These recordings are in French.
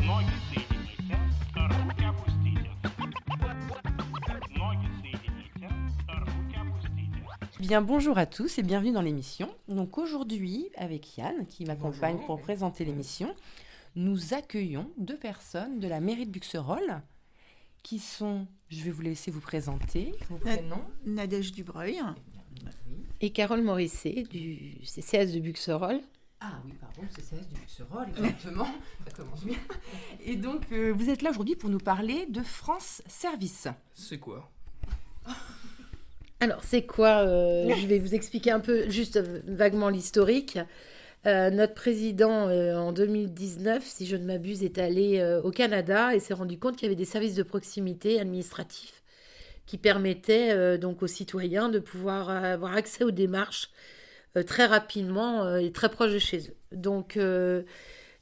Ноги соедините, руки опустите. Ноги соедините, руки опустите. Bien, bonjour à tous et bienvenue dans l'émission. Donc aujourd'hui, avec Yann, qui m'accompagne Bonjour. pour présenter l'émission, nous accueillons deux personnes de la mairie de Buxerolles qui sont, je vais vous laisser vous présenter, vos prénoms. Nadège Dubreuil. Et Carole Morisset du CCS de Buxerolles. Ah oui, pardon, CCS du Buxerolles, exactement, ça commence bien. Et donc, vous êtes là aujourd'hui pour nous parler de France Service. C'est quoi? Alors, c'est quoi je vais vous expliquer un peu, juste vaguement l'historique. Notre président, en 2019, si je ne m'abuse, est allé au Canada et s'est rendu compte qu'il y avait des services de proximité administratifs qui permettaient donc aux citoyens de pouvoir avoir accès aux démarches très rapidement et très proche de chez eux. Donc,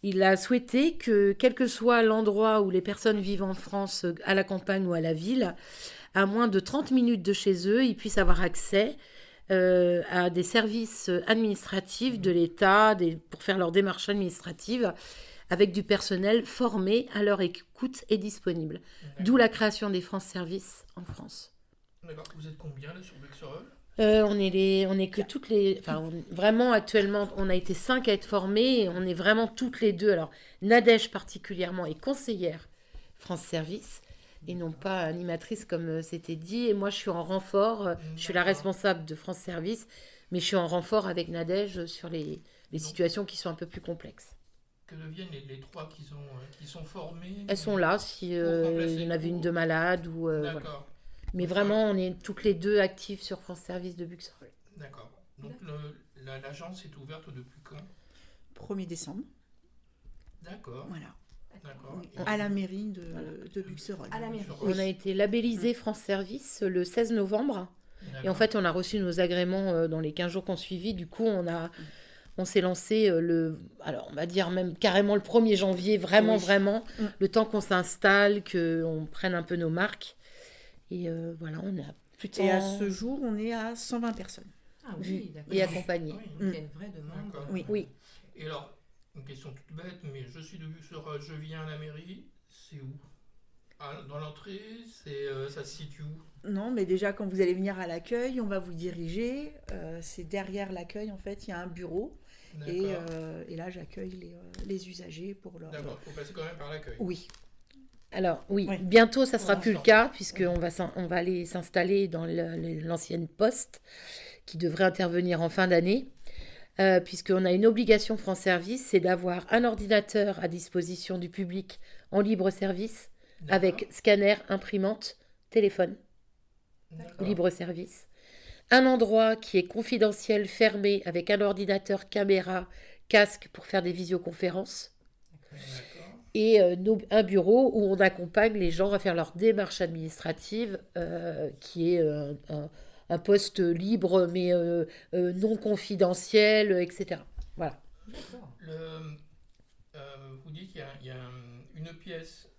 il a souhaité que, quel que soit l'endroit où les personnes vivent en France, à la campagne ou à la ville, à moins de 30 minutes de chez eux, ils puissent avoir accès à des services administratifs de l'État pour faire leurs démarches administratives avec du personnel formé à leur écoute et disponible. D'où la création des France Services en France. D'accord, vous êtes combien là sur Buxerolles? On est que toutes les... Enfin, vraiment, actuellement, on a été 5 à être formés et on est vraiment toutes les deux. Alors, Nadège particulièrement est conseillère France Service et non pas animatrice comme c'était dit. Et moi, je suis en renfort. Je suis la responsable de France Service, mais je suis en renfort avec Nadège sur les situations qui sont un peu plus complexes. Que deviennent les trois qui sont formés? Elles sont là si il y en avait une de malade ou... voilà. D'accord, Mais vraiment, on est toutes les deux actives sur France Service de Buxerolles. d'accord. Donc l'agence est ouverte depuis quand? 1er décembre, D'accord, voilà, d'accord. à la mairie de Buxerolles. À la mairie. On a été labellisé France Service le 16 novembre. Et en fait, on a reçu nos agréments dans les 15 jours qu'on suivit. Du coup, on s'est lancé alors on va dire même carrément le 1er janvier, vraiment, le temps qu'on s'installe, qu'on prenne un peu nos marques. Et voilà, on a plutôt... Et à ce jour, on est à 120 personnes. Ah oui, d'accord. Et accompagné. Oui, Il y a une vraie demande. d'accord. Oui. Oui. Et alors, une question toute bête, mais je suis de Buxerolles, je viens à la mairie, c'est où? Dans l'entrée, ça se situe où? Non, mais déjà, quand vous allez venir à l'accueil, on va vous diriger. C'est derrière l'accueil, en fait, il y a un bureau. Et là, j'accueille les usagers pour leur... D'accord, il faut passer quand même par l'accueil. Oui. Alors oui, Ouais. bientôt ça sera Pour plus le l'instant. cas puisqu'on va aller s'installer dans l'ancienne poste qui devrait intervenir en fin d'année. Puisqu'on a une obligation France Service, c'est d'avoir un ordinateur à disposition du public en libre service avec scanner, imprimante, téléphone, D'accord. libre service. Un endroit qui est confidentiel, fermé, avec un ordinateur, caméra, casque pour faire des visioconférences. D'accord. Et un bureau où on accompagne les gens à faire leur démarche administrative, qui est un poste libre mais non confidentiel, etc. Voilà. Vous dites qu'il y a une pièce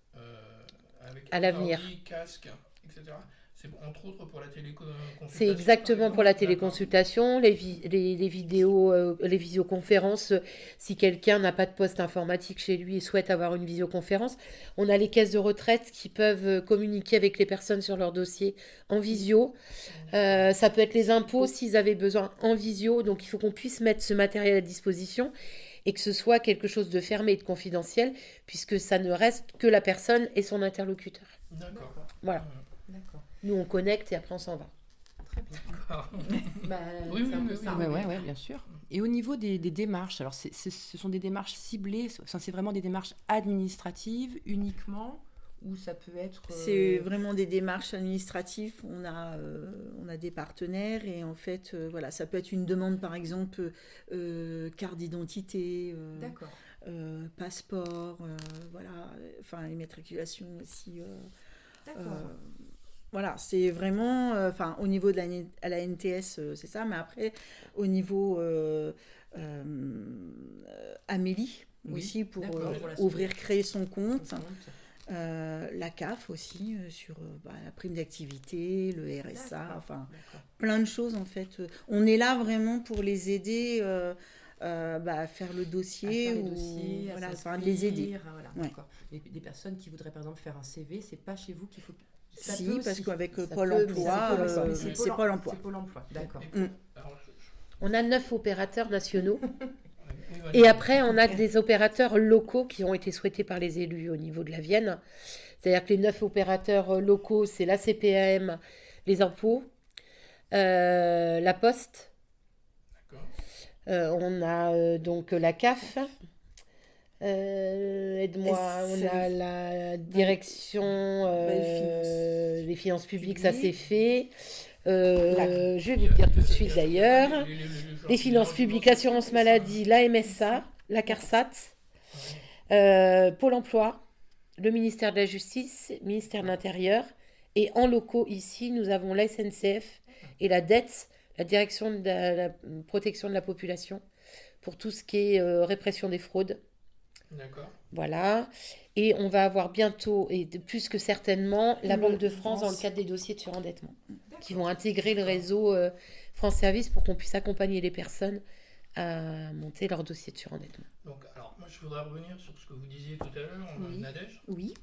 avec À l'avenir. ordi, casque, etc. C'est entre autres pour la téléconsultation. C'est exactement pour la D'accord. téléconsultation, les vidéos, les visioconférences. Si quelqu'un n'a pas de poste informatique chez lui et souhaite avoir une visioconférence, on a les caisses de retraite qui peuvent communiquer avec les personnes sur leur dossier en visio. Ça peut être les impôts s'ils avaient besoin en visio. Donc il faut qu'on puisse mettre ce matériel à disposition et que ce soit quelque chose de fermé et de confidentiel, puisque ça ne reste que la personne et son interlocuteur. D'accord. Voilà. D'accord. Nous, on connecte et après, on s'en va. Très bien. D'accord. Bah, Oui, c'est un oui, peu oui, ça. oui, Ouais, bien sûr. Et au niveau des démarches, alors ce sont des démarches ciblées, enfin, c'est vraiment des démarches administratives uniquement, ou ça peut être... C'est vraiment des démarches administratives. On a des partenaires et en fait, voilà, ça peut être une demande, par exemple, carte d'identité, D'accord. passeport, voilà, enfin, immatriculation aussi. D'accord. Voilà, c'est vraiment, enfin, au niveau de la NTS, c'est ça, mais après, au niveau Amélie, Oui, aussi, pour d'accord, pour la ouvrir, créer son compte. Compte. La CAF aussi, sur la prime d'activité, le RSA, D'accord. enfin, D'accord. plein de choses en fait. On est là vraiment pour les aider faire le À dossier faire les ou dossiers, à voilà, s'inscrire, les aider. Voilà, Ouais. d'accord. Des personnes qui voudraient par exemple faire un CV, c'est pas chez vous qu'il faut. Ça Si, peut parce aussi. qu'avec Ça Pôle peut, mais emploi, c'est Pôle emploi. Mais c'est Pôle emploi. C'est Pôle emploi, d'accord. Alors, On a 9 opérateurs nationaux. oui, voilà. Et après, on a des opérateurs locaux qui ont été souhaités par les élus au niveau de la Vienne. C'est-à-dire que les 9 opérateurs locaux, c'est la CPAM, les impôts, la Poste, D'accord. on a donc la CAF, aide-moi, on a la direction des finances publiques, ça c'est fait. Je vais vous dire tout de suite d'ailleurs. Les finances publiques, assurance maladie, la MSA, la CARSAT, Pôle emploi, le ministère de la Justice, le ministère de l'Intérieur. Et en locaux, ici, nous avons la SNCF et la DETS, la Direction de la protection de la population, pour tout ce qui est répression des fraudes. D'accord. Voilà. Et on va avoir bientôt, et plus que certainement, la Le Banque de France dans le cadre des dossiers de surendettement, qui vont intégrer le réseau France Service pour qu'on puisse accompagner les personnes à monter leur dossier de surendettement. Donc, alors, moi, je voudrais revenir sur ce que vous disiez tout à l'heure, Oui. Nadège. Oui.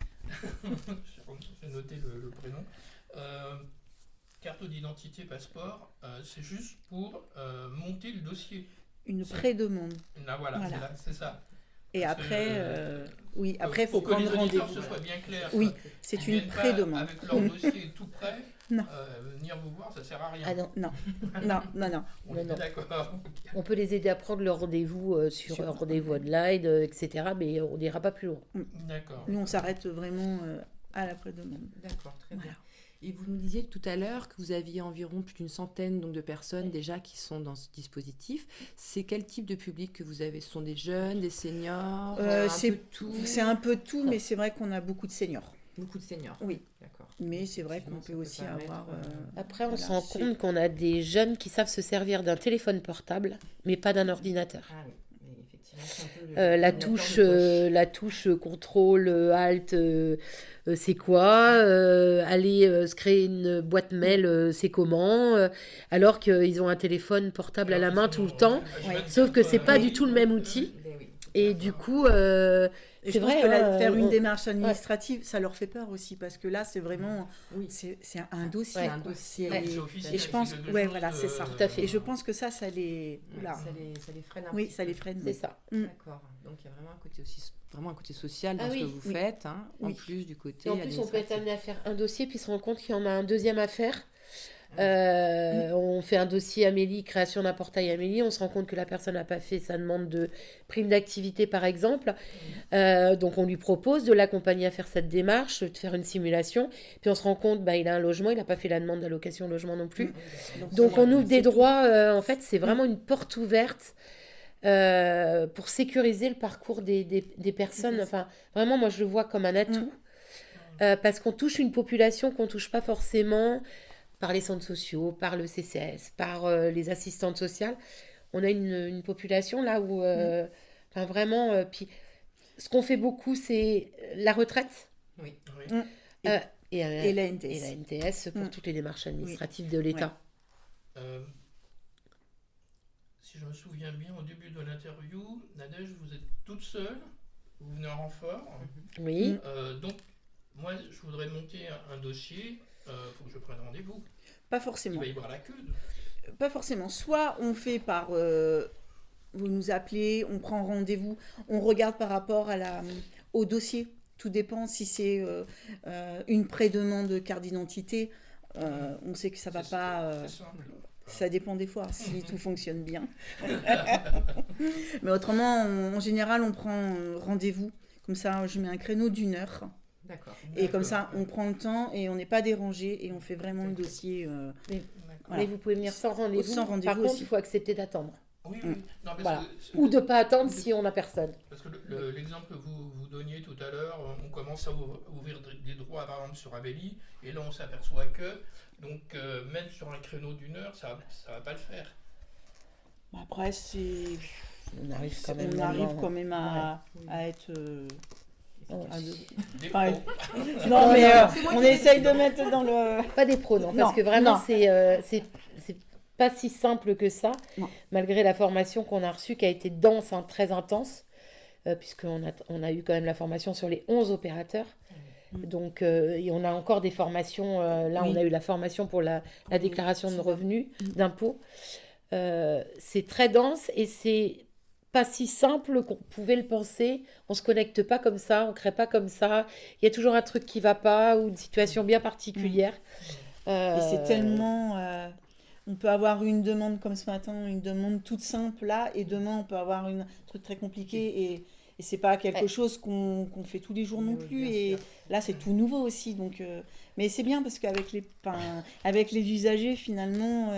J'ai noté le prénom. Carte d'identité, passeport, c'est juste pour monter le dossier. Une pré-demande. Là, voilà, Voilà. c'est ça. Et Parce que, après, oui, après, il faut pour que les prendre auditeurs, rendez-vous. ce soit bien clair. Oui, quoi. c'est Ils une viennent pas pré-demande. Avec leur dossier tout prêt, Non. venir vous voir, ça sert à rien. Ah non, Non, non. On Non, est non. d'accord. on peut les aider à prendre leur rendez-vous sur un rendez-vous online, etc. Mais on n'ira pas plus loin. D'accord. Nous, on s'arrête vraiment à la pré-demande. D'accord, très Voilà. bien. Et vous nous disiez tout à l'heure que vous aviez environ plus d'une centaine donc, de personnes déjà qui sont dans ce dispositif. C'est quel type de public que vous avez? Ce sont des jeunes, des seniors, un c'est- peu de tout? C'est un peu tout, mais c'est vrai qu'on a beaucoup de seniors. Beaucoup de seniors. Oui. D'accord. Mais c'est vrai qu'on Effectivement, ça peut aussi permettre, avoir. Après, on Voilà, se rend c'est- compte qu'on a des jeunes qui savent se servir d'un téléphone portable, mais pas d'un ordinateur. Ah oui, mais effectivement, c'est un peu le- La l'ordinateur touche, de poche. contrôle, alt, c'est quoi aller se créer une boîte mail, c'est comment alors qu'ils ont un téléphone portable à la main tout le temps. Sauf que c'est pas du tout le même outil. Mais oui. Et du coup, Et c'est je pense vrai. que hein, faire une on- démarche administrative, ça leur fait peur aussi, parce que là, c'est vraiment. Oui. C'est un dossier. Ouais, quoi. un dossier. C'est- C'est officiel, Et je pense c'est que. quelque Ouais, chose voilà, de- c'est ça. Tout à fait. Et je pense que ça les. Oula. Ça les freine un Oui, petit ça peu. les freine. C'est ça. D'accord. Donc il y a vraiment un côté aussi, vraiment un côté social dans Ah ce oui, que vous oui. faites, hein, en Oui. plus du côté Et en plus, on peut être administratif. amené à faire un dossier, puis se rendre compte qu'il y en a un deuxième à faire. Mm. On fait un dossier Amélie, création d'un portail Amélie, on se rend compte que la personne n'a pas fait sa demande de prime d'activité, par exemple. Donc, on lui propose de l'accompagner à faire cette démarche, de faire une simulation. Puis, on se rend compte, il a un logement, il n'a pas fait la demande d'allocation logement non plus. Donc, on ouvre des droits. En fait, c'est vraiment une porte ouverte pour sécuriser le parcours des personnes. Enfin, vraiment, moi, je le vois comme un atout. Parce qu'on touche une population qu'on ne touche pas forcément par les centres sociaux, par le CCS, par les assistantes sociales. On a une population là où, enfin, vraiment, puis ce qu'on fait beaucoup, c'est la retraite Oui. Oui. et Et la et NTS. la NTS pour Mm. toutes les démarches administratives de l'État. Si je me souviens bien, au début de l'interview, Nadège, vous êtes toute seule, vous venez en renfort. Oui. Donc, moi, je voudrais monter un dossier, faut que je prenne rendez-vous. Pas Il forcément. va y avoir la queue. Pas forcément. Soit on fait par. Vous nous appelez, on prend rendez-vous, on regarde par rapport au dossier. Tout dépend si c'est une pré-demande de carte d'identité. On sait que ça va C'est- pas. C'est simple. Ça dépend des fois, si tout fonctionne bien. Mais autrement, en général, on prend rendez-vous. Comme ça, je mets un créneau d'1 heure. D'accord. Et comme ça, D'accord. on prend le temps et on n'est pas dérangé et on fait vraiment le dossier. D'accord. Voilà. Mais vous pouvez venir sans rendez-vous. Sans rendez-vous Par contre, aussi. il faut accepter d'attendre. Oui, oui. Non, parce Voilà. que- Ou de ne pas attendre si on n'a personne. Parce que l'exemple que vous donniez tout à l'heure, on commence à ouvrir des droits, par exemple, sur Amélie, et là, on s'aperçoit que, donc, même sur un créneau d'1 heure, ça va pas le faire. Après, c'est. On arrive quand même. On arrive vraiment- quand même à être. Des Enfin, pros. Non, mais c'est moi on qui- essaye de mettre dans le. Pas des pros, non, parce Non, que vraiment, non. c'est pas si simple que ça, Non. malgré la formation qu'on a reçue qui a été dense, hein, très intense, puisqu'on a eu quand même la formation sur les 11 opérateurs. Donc, et on a encore des formations. Là, Oui. on a eu la formation pour la déclaration de revenus, d'impôts. C'est très dense et c'est pas si simple qu'on pouvait le penser. On se connecte pas comme ça, on crée pas comme ça. Il y a toujours un truc qui va pas ou une situation bien particulière. Et c'est tellement... on peut avoir une demande comme ce matin, une demande toute simple là, et demain on peut avoir un truc très compliqué, et c'est pas quelque chose qu'on fait tous les jours non Oui, plus. bien Et sûr. là c'est tout nouveau aussi. Donc, mais c'est bien parce qu'avec avec les usagers finalement,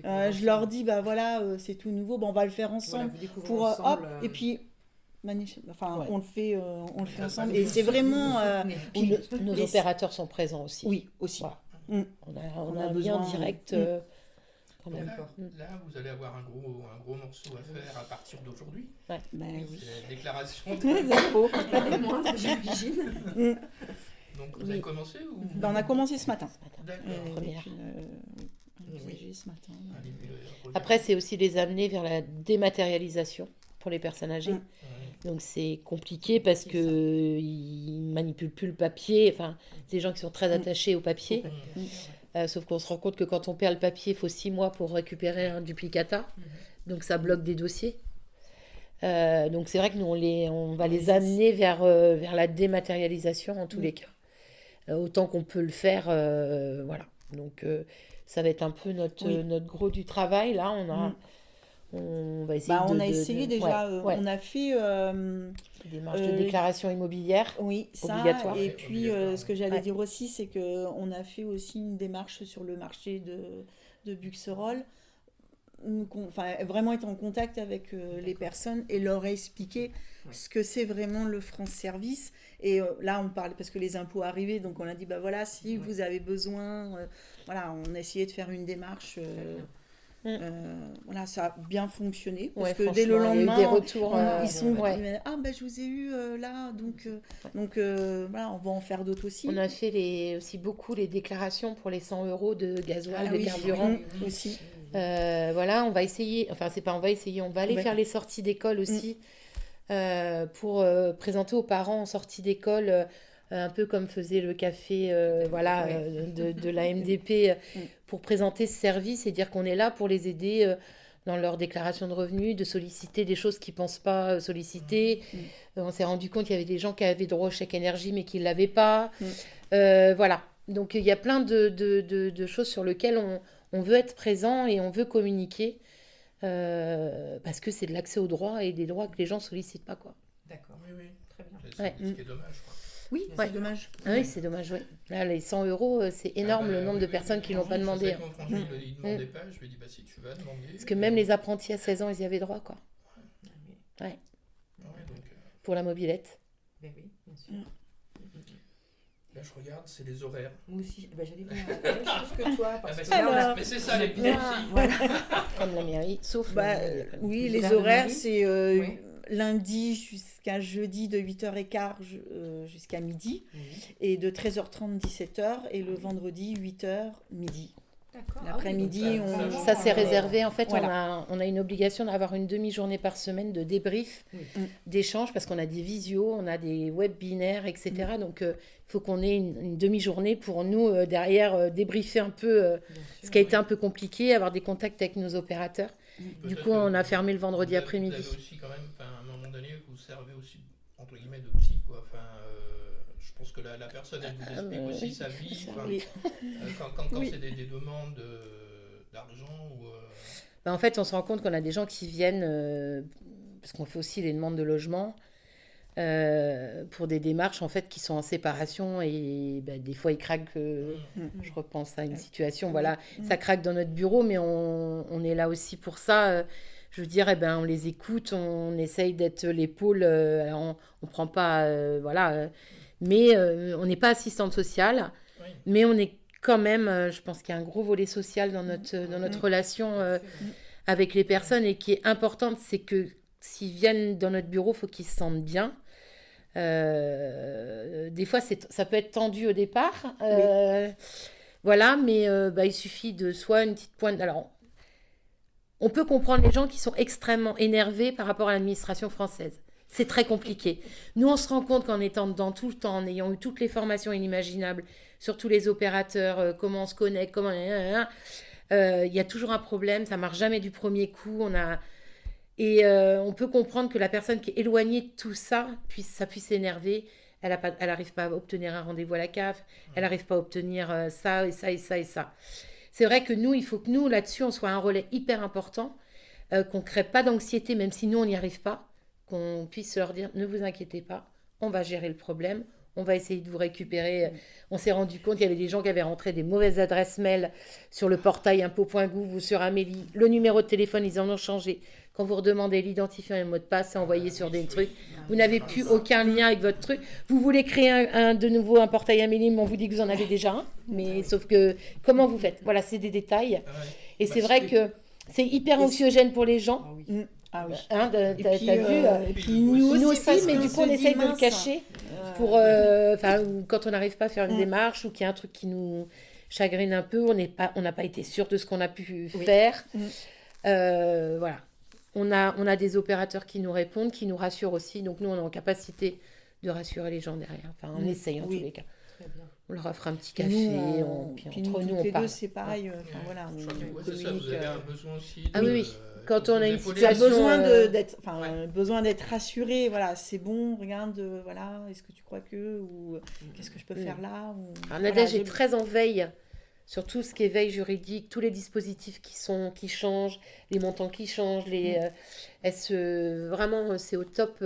je leur dis, bah voilà, c'est tout nouveau, bah, on va le faire ensemble. Pour hop, et puis... Enfin, Ouais. on le fait Ça ensemble. se Et passe c'est bien. vraiment... puis- Nos et opérateurs sont présents aussi. Oui, aussi. Voilà. Mm. On a a un besoin, lien direct. Quand même. Là, là, vous allez avoir un gros morceau à faire à partir d'aujourd'hui. Ben oui. C'est la déclaration. Les impôts. j'imagine. Donc vous avez commencé ou Ben, on a commencé ce matin. D'accord. Première. Avec un usager ce matin. Allez, Après, c'est aussi les amener vers la dématérialisation pour les personnes âgées. Mm. Ouais. Donc c'est compliqué parce que ils manipulent plus le papier. Enfin, c'est des gens qui sont très attachés au papier. Sauf qu'on se rend compte que quand on perd le papier, il faut 6 mois pour récupérer un duplicata. Donc ça bloque des dossiers. Donc c'est vrai que nous, on va les amener vers la dématérialisation en tous les cas. Autant qu'on peut le faire. Voilà. Donc ça va être un peu notre gros du travail. Là, on va essayer On a essayé déjà. ouais. On a fait... Des démarches de déclaration immobilière. Oui, ça. Obligatoire. Et puis, Obligatoire, ce que j'allais ouais. dire aussi, c'est qu'on a fait aussi une démarche sur le marché de Buxerolles. Enfin, vraiment être en contact avec les personnes et leur expliquer ce que c'est vraiment le France Service. Et là, on parle parce que les impôts arrivaient, donc on a dit, bah voilà, si vous avez besoin, voilà, on a essayé de faire une démarche. Voilà, ça a bien fonctionné parce Ouais, que dès le franchement, il y a eu lendemain, des retours. ils sont ouais. ah ben je vous ai eu là, donc voilà, on va en faire d'autres aussi. On a fait aussi beaucoup les déclarations pour les 100 euros de gasoil, Ah de oui, carburant. aussi. Voilà, on va essayer, enfin c'est pas on va essayer, on va aller Ouais. faire les sorties d'école aussi pour présenter aux parents en sortie d'école, un peu comme faisait le café de la MDP, pour présenter ce service et dire qu'on est là pour les aider dans leur déclaration de revenus, de solliciter des choses qu'ils ne pensent pas solliciter. On s'est rendu compte qu'il y avait des gens qui avaient droit au chèque énergie mais qui ne l'avaient pas. Voilà, donc il y a plein de choses sur lesquelles on veut être présent et on veut communiquer parce que c'est de l'accès aux droits et des droits que les gens ne sollicitent pas, quoi. D'accord. Oui, oui. Très bien. C'est Ouais. ce qui est dommage. Quoi. Oui, Ouais. c'est dommage. Ah oui, c'est dommage, oui. Là, les 100 euros, c'est énorme Ah bah, le nombre oui, de oui, personnes oui. qui ne l'ont pas Je sais demandé. que mon frangin, il ne demandait pas. Je lui ai dit, bah si tu vas demander. Parce que même les apprentis à 16 ans, ils y avaient droit, quoi. Ouais, donc, Pour la mobilette. Ben oui, bien sûr. là, je regarde, c'est les horaires. Moi aussi, j'allais voir la même chose que toi. Ah, Parce bah, que c'est- là, on a- mais c'est ça les petits. Comme la mairie, sauf... Bah, oui, les Madame horaires, Marie. c'est Oui. lundi jusqu'à jeudi de 8h15 jusqu'à midi, et de 13h30 17h, et le vendredi 8h midi. D'accord. L'après-midi, Ah oui, donc on- vraiment, Ça, c'est réservé. En fait, Voilà. on a une obligation d'avoir une demi-journée par semaine de débrief, Oui. d'échange, parce qu'on a des visios, on a des webinaires, etc. Donc, il faut qu'on ait une demi-journée pour nous, derrière, débriefer un peu Bien ce sûr. qui a été un peu compliqué, avoir des contacts avec nos opérateurs. Du Peut-être coup, que on a fermé le vendredi vous avez- après-midi. Vous avez aussi quand même, enfin, à un moment donné, vous servez aussi, entre guillemets, de psy, quoi. Enfin, je pense que la personne, elle vous explique aussi oui, sa vie. ça, Enfin, Oui. quand Oui. c'est des demandes d'argent ou... Ben, en fait, on se rend compte qu'on a des gens qui viennent, parce qu'on fait aussi les demandes de logement, pour des démarches en fait qui sont en séparation et ben, des fois ils craquent. Je repense à une situation, voilà, ça craque dans notre bureau, mais on est là aussi pour ça. Je veux dire, eh ben, on les écoute, on essaye d'être l'épaule. Alors on prend pas, voilà, mais on n'est pas assistante sociale, Oui. mais on est quand même, je pense qu'il y a un gros volet social dans notre relation avec les personnes et qui est importante, c'est que s'ils viennent dans notre bureau, il faut qu'ils se sentent bien. Des fois, ça peut être tendu au départ. Voilà, mais bah, il suffit de soit une petite pointe. Alors, On peut comprendre les gens qui sont extrêmement énervés par rapport à l'administration française. C'est très compliqué. Nous, on se rend compte qu'en étant dedans tout le temps, en ayant eu toutes les formations inimaginables sur tous les opérateurs, comment on se connecte, comment... il y a toujours un problème, ça marche jamais du premier coup. On peut comprendre que la personne qui est éloignée de tout ça, ça puisse s'énerver. Elle n'arrive pas à obtenir un rendez-vous à la CAF, elle n'arrive pas à obtenir ça et ça et ça et ça. C'est vrai que nous, il faut que nous, là-dessus, on soit un relais hyper important, qu'on ne crée pas d'anxiété, même si nous, on n'y arrive pas, qu'on puisse leur dire, ne vous inquiétez pas, on va gérer le problème, on va essayer de vous récupérer. On s'est rendu compte qu'il y avait des gens qui avaient rentré des mauvaises adresses mail sur le portail impôts.gouv ou sur Amélie. Le numéro de téléphone, ils en ont changé. Quand vous redemandez l'identifiant et le mot de passe, c'est envoyé sur des trucs. Vous n'avez plus aucun lien avec votre truc. Vous voulez créer de nouveau un portail Amélie, mais on vous dit que vous en avez déjà un. Mais sauf que, comment vous faites? Voilà, c'est des détails. Et c'est vrai que c'est hyper anxiogène pour les gens. Ah oui. Hein, t'as vu et puis nous aussi, parce mais qu'on du coup, se on dit, essaye de le mince, cacher pour, ou quand on n'arrive pas à faire une démarche ou qu'il y a un truc qui nous chagrine un peu, on n'a pas été sûr de ce qu'on a pu faire. Voilà. On a des opérateurs qui nous répondent, qui nous rassurent aussi. Donc, nous, on est en capacité de rassurer les gens derrière. Enfin, on essaye en tous les cas. Très bien. On leur offre un petit Puis café. nous, Puis puis entre nous, nous, toutes on les parle. deux, c'est pareil. Enfin, voilà, on C'est ça, vous communique. avez un besoin aussi. Ah oui. Quand on a une Tu as situation, besoin d'être rassuré, voilà, c'est bon, regarde, voilà, est-ce que tu crois que, ou qu'est-ce que je peux faire là ou, Alors, voilà, Nadège est très en veille sur tout ce qui est veille juridique, tous les dispositifs qui changent, les montants qui changent, vraiment, c'est au top.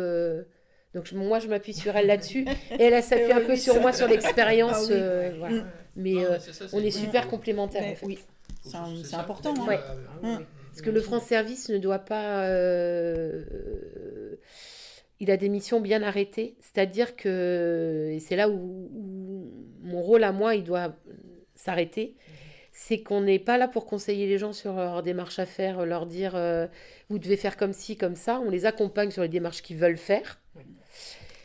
Donc moi, je m'appuie sur elle là-dessus, et elle s'appuie un peu sur moi, sur l'expérience. Voilà. Mais on est super complémentaires, en fait. Oui, c'est important. Hein. Ouais. Oui. Parce que le France Service ne doit pas... il a des missions bien arrêtées. C'est-à-dire que... Et c'est là où mon rôle à moi, il doit s'arrêter. C'est qu'on n'est pas là pour conseiller les gens sur leur démarche à faire, leur dire vous devez faire comme ci, comme ça. On les accompagne sur les démarches qu'ils veulent faire.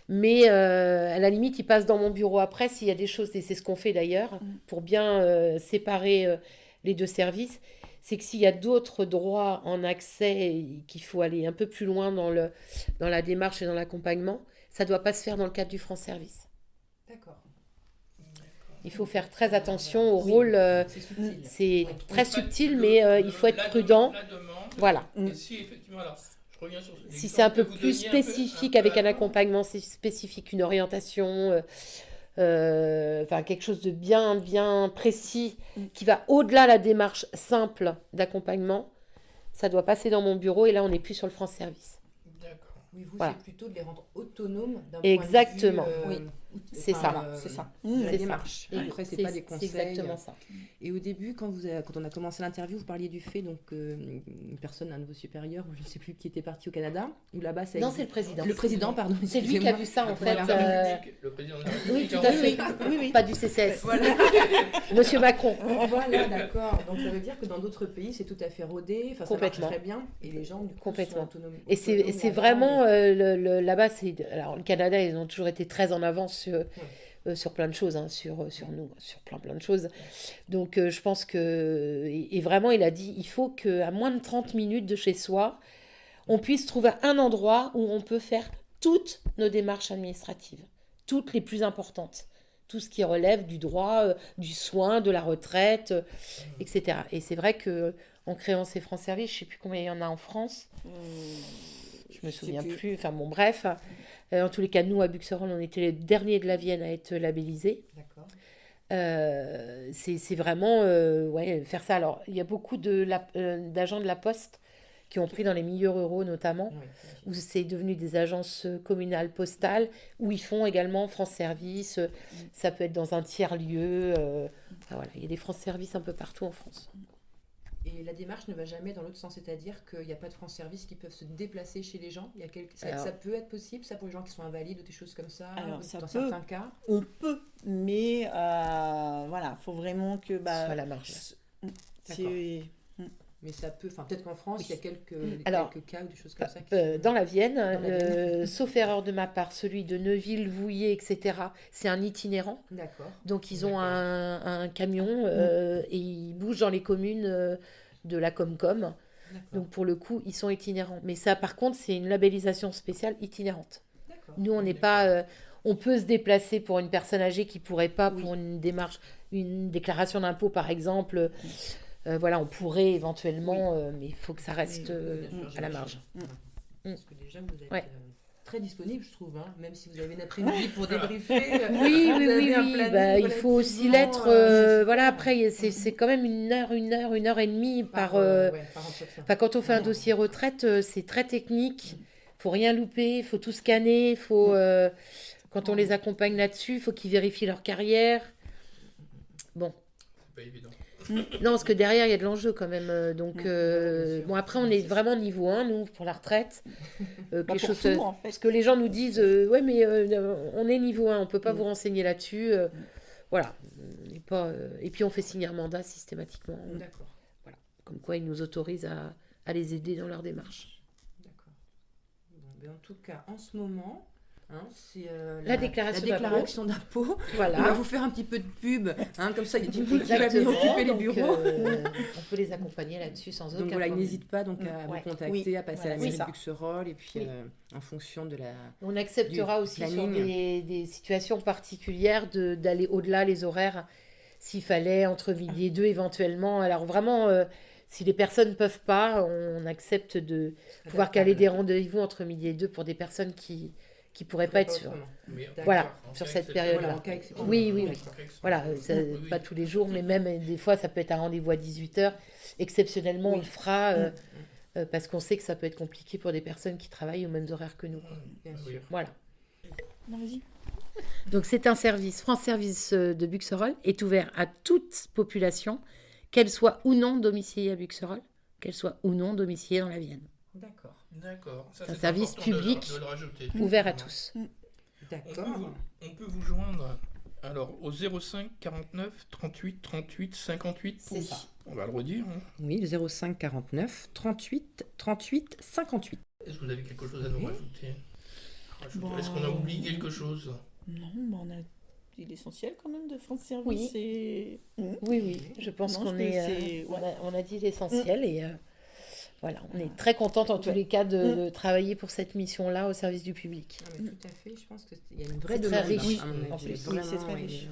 Mais à la limite, ils passent dans mon bureau après s'il y a des choses, et c'est ce qu'on fait d'ailleurs, pour bien séparer les deux services. C'est que s'il y a d'autres droits en accès et qu'il faut aller un peu plus loin dans la démarche et dans l'accompagnement, ça ne doit pas se faire dans le cadre du France Service. D'accord. Il faut faire très attention au rôle. C'est subtil. C'est très subtil, mais il faut être prudent. La demande, Voilà. et si effectivement, alors, je reviens sur Si c'est un peu l'exemple que vous plus donniez spécifique, un peu avec un avant. accompagnement spécifique, une orientation, enfin quelque chose de bien, bien précis, qui va au-delà de la démarche simple d'accompagnement, ça doit passer dans mon bureau, et là, on n'est plus sur le France Service. D'accord. Oui, vous, Voilà. c'est plutôt de les rendre autonomes d'un Exactement. point de vue, Oui. C'est ça. C'est ça. De la C'est ça. démarche. Après, c'est pas des conseils. C'est exactement ça. Et au début, quand on a commencé l'interview, vous parliez du fait donc une personne, un de vos supérieurs, je ne sais plus qui était parti au Canada, ou là-bas ça Non, existe. c'est le président. Le président, pardon. C'est lui qui a vu ça, en fait. Voilà. Le président de la Oui, République tout a à reçu. fait. Oui, oui. Pas du CCS. Voilà. Monsieur Macron. Voilà, d'accord. Donc ça veut dire que dans d'autres pays, c'est tout à fait rodé, enfin, ça marche Complètement. très bien, et les gens du coup, Complètement. sont autonomes. Et c'est autonomes là-bas. vraiment, là-bas, alors le Canada, ils ont toujours été très en avance sur plein de choses, hein, sur nous, sur plein de choses. Donc je pense que, et vraiment, il a dit, il faut qu'à moins de 30 minutes de chez soi, on puisse trouver un endroit où on peut faire toutes nos démarches administratives, toutes les plus importantes. Tout ce qui relève du droit, du soin, de la retraite, etc. Et c'est vrai que en créant ces France Service, je ne sais plus combien il y en a en France. Je me souviens plus. Enfin bon, bref. En tous les cas, nous, à Buxerolles, on était les derniers de la Vienne à être labellisés. D'accord. C'est vraiment faire ça. Alors, il y a beaucoup d'agents de la Poste qui ont pris dans les milieux ruraux notamment, Oui, où c'est devenu des agences communales postales, où ils font également France Service. Ça peut être dans un tiers-lieu. Voilà, il y a des France Service un peu partout en France. Et la démarche ne va jamais dans l'autre sens, c'est-à-dire qu'il n'y a pas de France Service qui peuvent se déplacer chez les gens. Il y a ça peut être possible, ça, pour les gens qui sont invalides ou des choses comme ça, Alors, ça dans peut. certains cas. On peut, mais voilà, faut vraiment que Sur la marge. c'est- Mais ça peut, enfin peut-être qu'en France, il y a quelques cas ou des choses comme ça. Dans la Vienne, Dans la Vienne. sauf erreur de ma part, celui de Neuville, Vouillé, etc., c'est un itinérant. D'accord. Donc, ils ont un camion et ils bougent dans les communes de la Comcom. D'accord. Donc pour le coup, ils sont itinérants. Mais ça, par contre, c'est une labellisation spéciale itinérante. D'accord. Nous, on n'est pas... on peut se déplacer pour une personne âgée qui pourrait pas, Oui. pour une démarche, une déclaration d'impôt, par exemple. Voilà, on pourrait éventuellement, mais il faut que ça reste à la marge. Parce que déjà, vous êtes Ouais. très disponible, je trouve, hein, même si vous avez une après-midi pour débriefer. Oui, vous oui, avez oui, un oui. planning Bah, il faut aussi relativement, l'être. Voilà, après, c'est quand même une heure et demie par. ouais, par entretien. Enfin, quand on fait un dossier retraite, c'est très technique. Faut rien louper, faut tout scanner. Faut, quand on les accompagne là-dessus, il faut qu'ils vérifient leur carrière. Bon. C'est pas évident. Non, parce que derrière, il y a de l'enjeu quand même. Donc, Bien sûr. bon, après, on est vraiment niveau 1, nous, pour la retraite. Quelque pour chose, tout, en fait. parce que les gens nous disent, ouais, mais on est niveau 1, on peut pas vous renseigner là-dessus. Voilà. On n'est pas, et puis, on fait signer un mandat systématiquement. D'accord. Comme quoi, ils nous autorisent à les aider dans leur démarche. D'accord. Bon, ben, en tout cas, en ce moment, hein, c'est La déclaration d'impôt. On va Voilà. vous faire un petit peu de pub, hein, comme ça, il y a une équipe qui va venir Exactement. occuper les Donc, bureaux. on peut les accompagner là-dessus sans aucun Donc voilà, ils problème. n'hésitent pas donc à Ouais. vous contacter, Oui. à passer Voilà, à la c'est mairie de ça. Buxerolles et puis Oui. en fonction de la... On acceptera du aussi sur planning. des situations particulières d'aller au-delà les horaires, s'il fallait, entre midi et 2 éventuellement. Alors vraiment, si les personnes ne peuvent pas, on accepte de pouvoir caler des rendez-vous entre midi et 2 pour des personnes qui ne pourraient pas être sûres. Mais D'accord. Voilà, en sur cas cette exceptionnel. période-là. Voilà, en cas exceptionnel. Oui, oui, oui. D'accord. Voilà, Oui. pas tous les jours, mais même des fois, ça peut être un rendez-vous à 18h. Exceptionnellement, on le fera parce qu'on sait que ça peut être compliqué pour des personnes qui travaillent aux mêmes horaires que nous. Bien Oui. sûr. Voilà. Non, vas-y. Donc, c'est un service, France Service de Buxerolles, est ouvert à toute population, qu'elle soit ou non domiciliée à Buxerolles, qu'elle soit ou non domiciliée dans la Vienne. D'accord. D'accord. Ça, C'est un c'est service important de le- public de le rajouter. Ouvert à Effectivement. tous. D'accord. On peut vous joindre alors au 05 49 38 38 58 C'est pouces. ça. On va le redire. Hein. Oui, le 05 49 38 38 58. Est-ce que vous avez quelque chose à nous Oui. rajouter? Bon. Est-ce qu'on a oublié quelque chose? Non, bah, on a dit l'essentiel quand même de France Service. Oui. Et... Oui, oui, je pense Non, qu'on je est, pense que c'est- on a dit l'essentiel et voilà, on est très contente en tous les cas de travailler pour cette mission-là au service du public. Ah, mais tout à fait, je pense qu'il y a une vraie C'est très demande. riche, à mon avis. en plus. Oui, Vraiment, c'est très et, riche.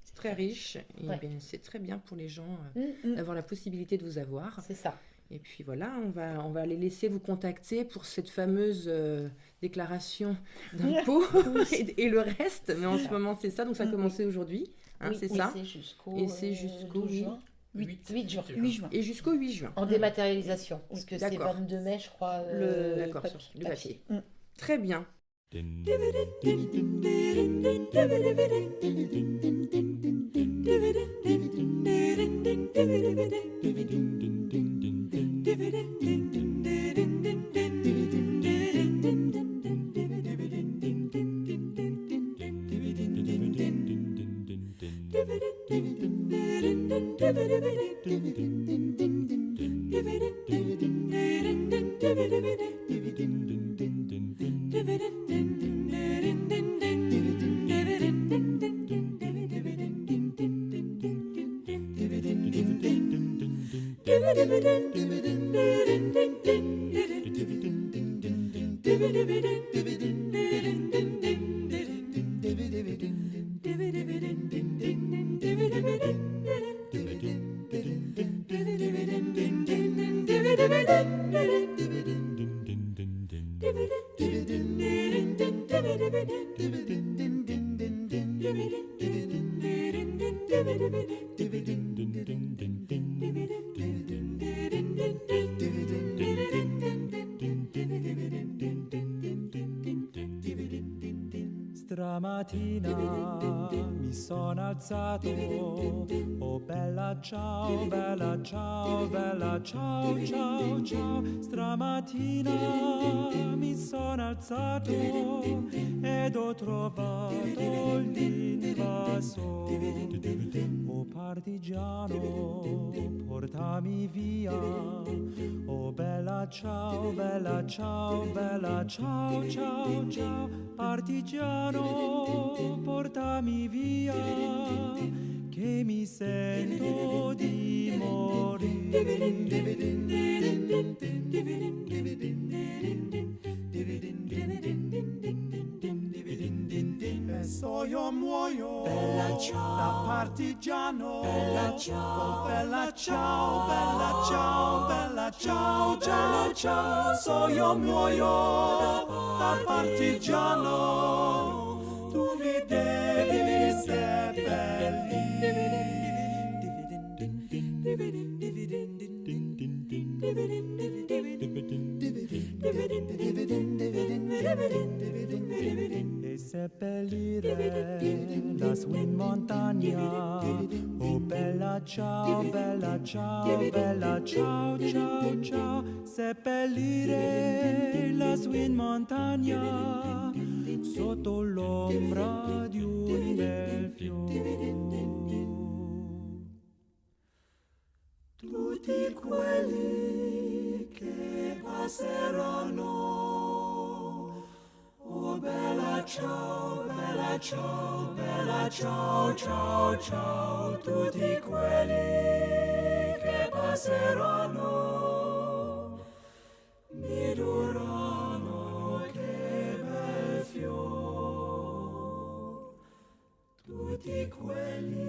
c'est très riche et Ouais. bien, c'est très bien pour les gens Mm. d'avoir la possibilité de vous avoir. C'est ça. Et puis voilà, on va les laisser vous contacter pour cette fameuse déclaration d'impôt et le reste. Mais en ce moment, c'est ça. Donc ça a commencé aujourd'hui. Hein, Oui, c'est oui, ça. c'est jusqu'au Et c'est jusqu'au 12 juin. 8 juin. 8 juin. Et jusqu'au 8 juin. En dématérialisation, parce que c'est D'accord. 22 mai, je crois. D'accord, papier. sur le papier. Très bien. Stamattina mi sono alzato, oh bella ciao, bella ciao, bella ciao, ciao, ciao. Stamattina mi sono alzato ed ho trovato l'invaso. Oh partigiano, portami via, oh bella ciao, bella ciao, bella ciao, ciao, ciao. Partigiano, portami via, che mi sento di morire. E so io muoio da partigiano. Bella ciao, bella ciao, bella ciao, bella ciao, ciao, ciao. So io muoio da partigiano. Tu mi devi seppellire. E seppellire lassù in montagna. Oh bella ciao, bella ciao, bella ciao, ciao, ciao. Seppellire lassù in montagna sotto l'ombra di un bel fiore. Tutti quelli che passeranno. Oh bella ciao, bella ciao, bella ciao, ciao, ciao. Tutti quelli che passeranno mi diranno che bel fior. Tutti quelli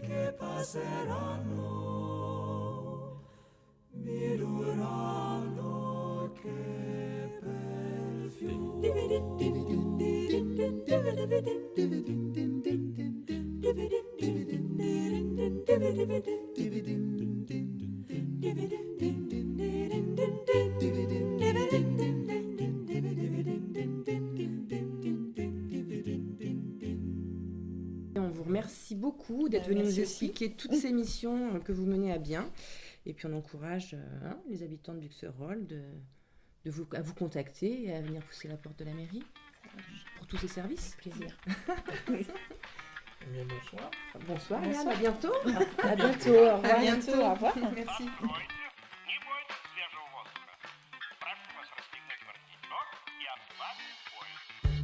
che passeranno mi diranno che bel fior. On vous remercie beaucoup d'être venu nous Merci expliquer toutes ces missions que vous menez à bien. Et puis on encourage les habitants de Buxerolles à vous contacter et à venir pousser la porte de la mairie pour tous ces services. Plaisir. Eh bien, bonsoir. Bonsoir, Bonsoir. Yann, à bientôt. À bientôt. Au revoir. À bientôt, au revoir. Merci. Откройте, не бойтесь свежего воздуха. Прошу вас расстегнуть воротничок и оплатить поезд.